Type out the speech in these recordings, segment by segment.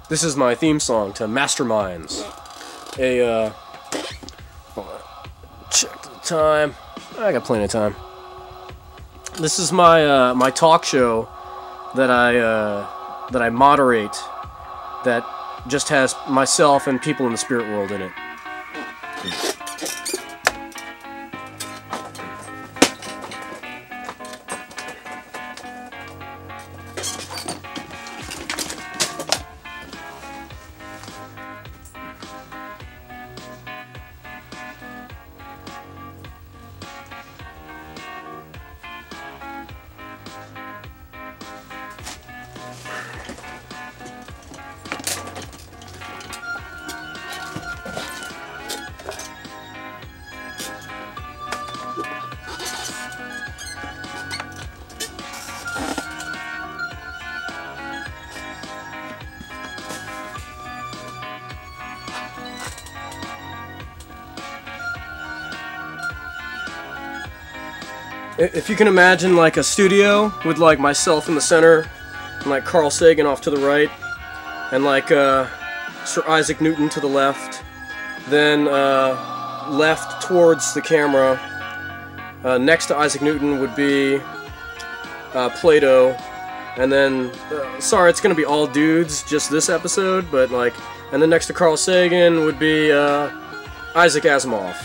This is my theme song to Masterminds. Hold on. Check the time. I got plenty of time. This is my my talk show that I moderate, that just has myself and people in the spirit world in it. If you can imagine like a studio with like myself in the center, and like Carl Sagan off to the right, and like Sir Isaac Newton to the left, then left towards the camera, next to Isaac Newton would be Plato, and then, sorry, it's gonna be all dudes just this episode, but like, and then next to Carl Sagan would be Isaac Asimov.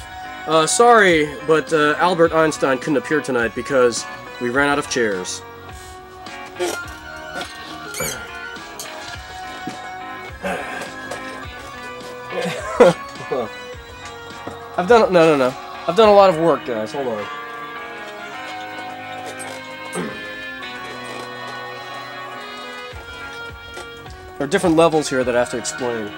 Sorry, but Albert Einstein couldn't appear tonight because we ran out of chairs. I've done no. I've done a lot of work, guys. Hold on. There are different levels here that I have to explain.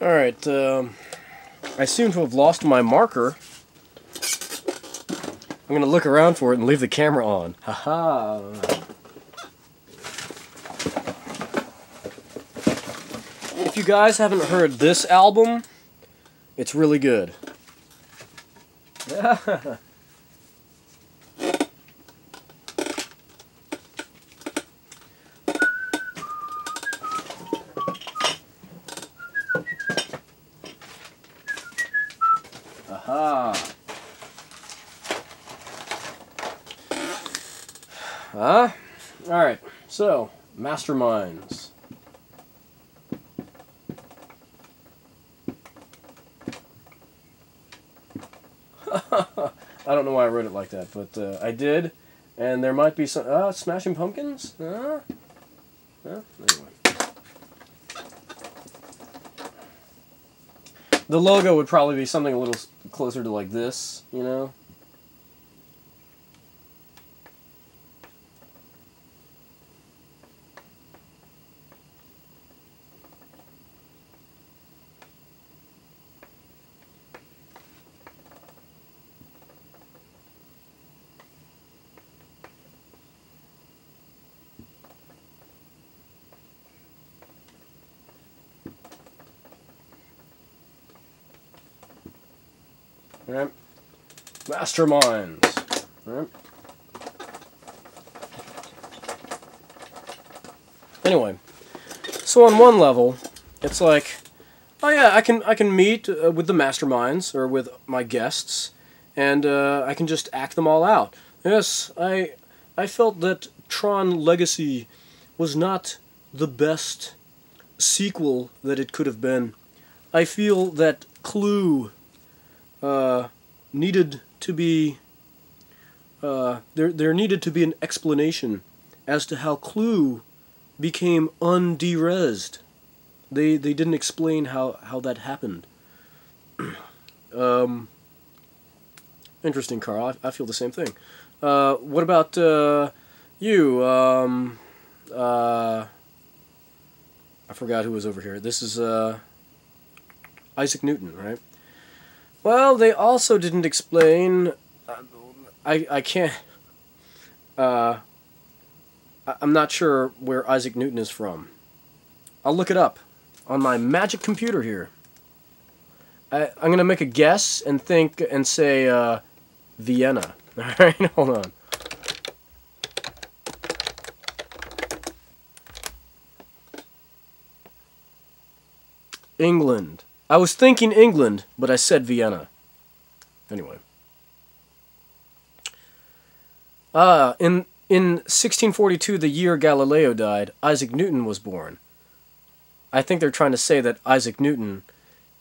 Alright, I seem to have lost my marker. I'm gonna look around for it and leave the camera on. Haha. If you guys haven't heard this album, it's really good. Alright, so, Masterminds. I don't know why I wrote it like that, but I did, and there might be some, Smashing Pumpkins? Anyway. The logo would probably be something a little closer to like this, you know? Right. Masterminds. Right. Anyway, so on one level, it's like, oh yeah, I can meet with the masterminds or with my guests, and I can just act them all out. Yes, I felt that Tron Legacy was not the best sequel that it could have been. I feel that Clue needed to be there needed to be an explanation as to how Clue became underesed. They didn't explain how that happened. Interesting, Carl. I feel the same thing. What about you? I forgot who was over here. This is Isaac Newton, right? Well, they also didn't explain. I can't. I'm not sure where Isaac Newton is from. I'll look it up on my magic computer here. I'm gonna make a guess and think and say Vienna. All right, hold on. England. I was thinking England, but I said Vienna. Anyway. In 1642, the year Galileo died, Isaac Newton was born. I think they're trying to say that Isaac Newton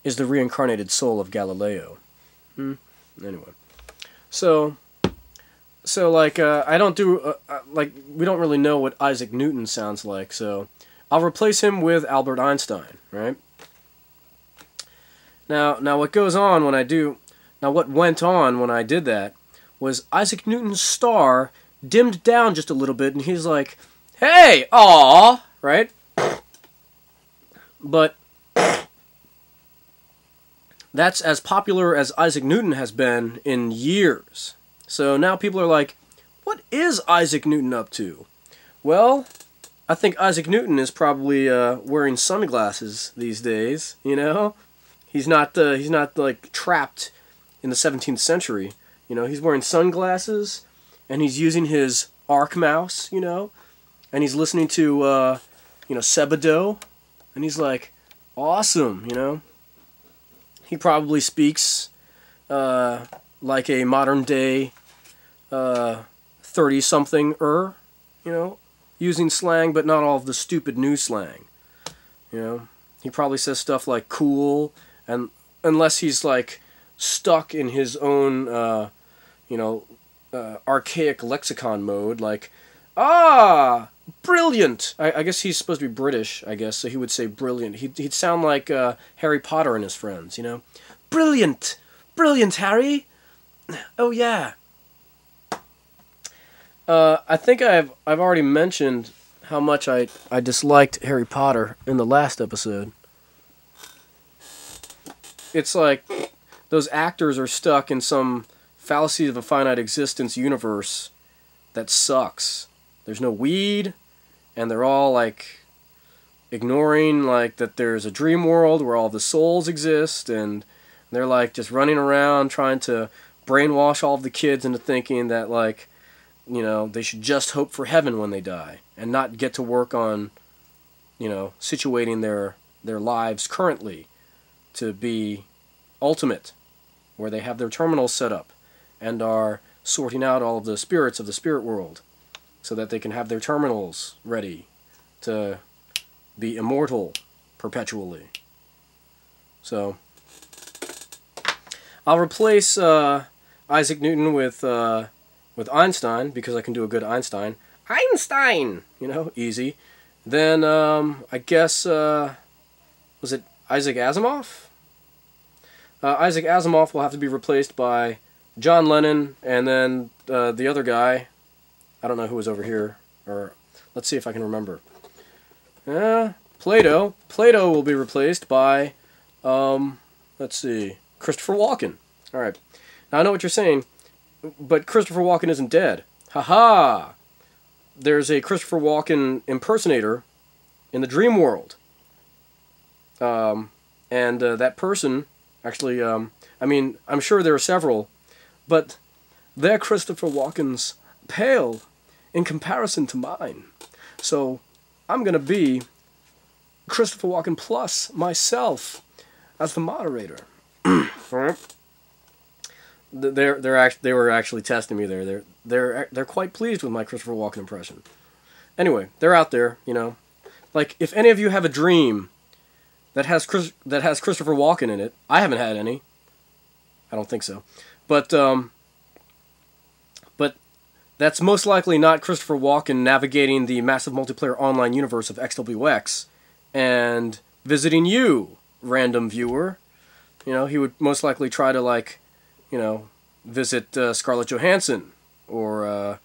is the reincarnated soul of Galileo. Anyway. So like, I don't do, like, we don't really know what Isaac Newton sounds like, so I'll replace him with Albert Einstein, right? Now what goes on when I do, what went on when I did that was Isaac Newton's star dimmed down just a little bit, and he's like, hey, aw, right? But that's as popular as Isaac Newton has been in years. So now people are like, what is Isaac Newton up to? Well, I think Isaac Newton is probably wearing sunglasses these days, you know? He's not like trapped in the 17th century. You know, he's wearing sunglasses, and he's using his arc mouse, you know, and he's listening to, you know, Sebado, and he's like, awesome, you know. He probably speaks like a modern-day 30-something-er, you know, using slang, but not all of the stupid new slang, you know. He probably says stuff like cool, and unless he's, like, stuck in his own, you know, archaic lexicon mode, like, ah, brilliant. I guess he's supposed to be British, I guess, so he would say brilliant. He'd sound like Harry Potter and his friends, you know. Brilliant! Brilliant, Harry! Oh, yeah. I think I've already mentioned how much I disliked Harry Potter in the last episode. It's like those actors are stuck in some fallacy of a finite existence universe that sucks. There's no weed, and they're all like ignoring like that there's a dream world where all the souls exist, and they're like just running around trying to brainwash all of the kids into thinking that, like, you know, they should just hope for heaven when they die and not get to work on, you know, situating their lives currently to be ultimate, where they have their terminals set up and are sorting out all of the spirits of the spirit world so that they can have their terminals ready to be immortal perpetually. So I'll replace Isaac Newton with Einstein, because I can do a good Einstein. Einstein! You know, easy. Then, I guess, was it Isaac Asimov? Isaac Asimov will have to be replaced by John Lennon, and then the other guy, I don't know who was over here, or let's see if I can remember. Plato. Plato will be replaced by, let's see, Christopher Walken. Alright. Now I know what you're saying, but Christopher Walken isn't dead. Haha! There's a Christopher Walken impersonator in the dream world. And that person, actually, I mean, I'm sure there are several, but their Christopher Walkens pale in comparison to mine. So I'm going to be Christopher Walken plus myself as the moderator. they were actually testing me there. They're quite pleased with my Christopher Walken impression. Anyway, they're out there, you know. Like, if any of you have a dream that has Christopher Walken in it, I haven't had any. I don't think so. But that's most likely not Christopher Walken navigating the massive multiplayer online universe of XWX and visiting you, random viewer. You know, he would most likely try to, like, you know, visit Scarlett Johansson or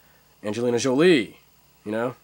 Angelina Jolie, you know?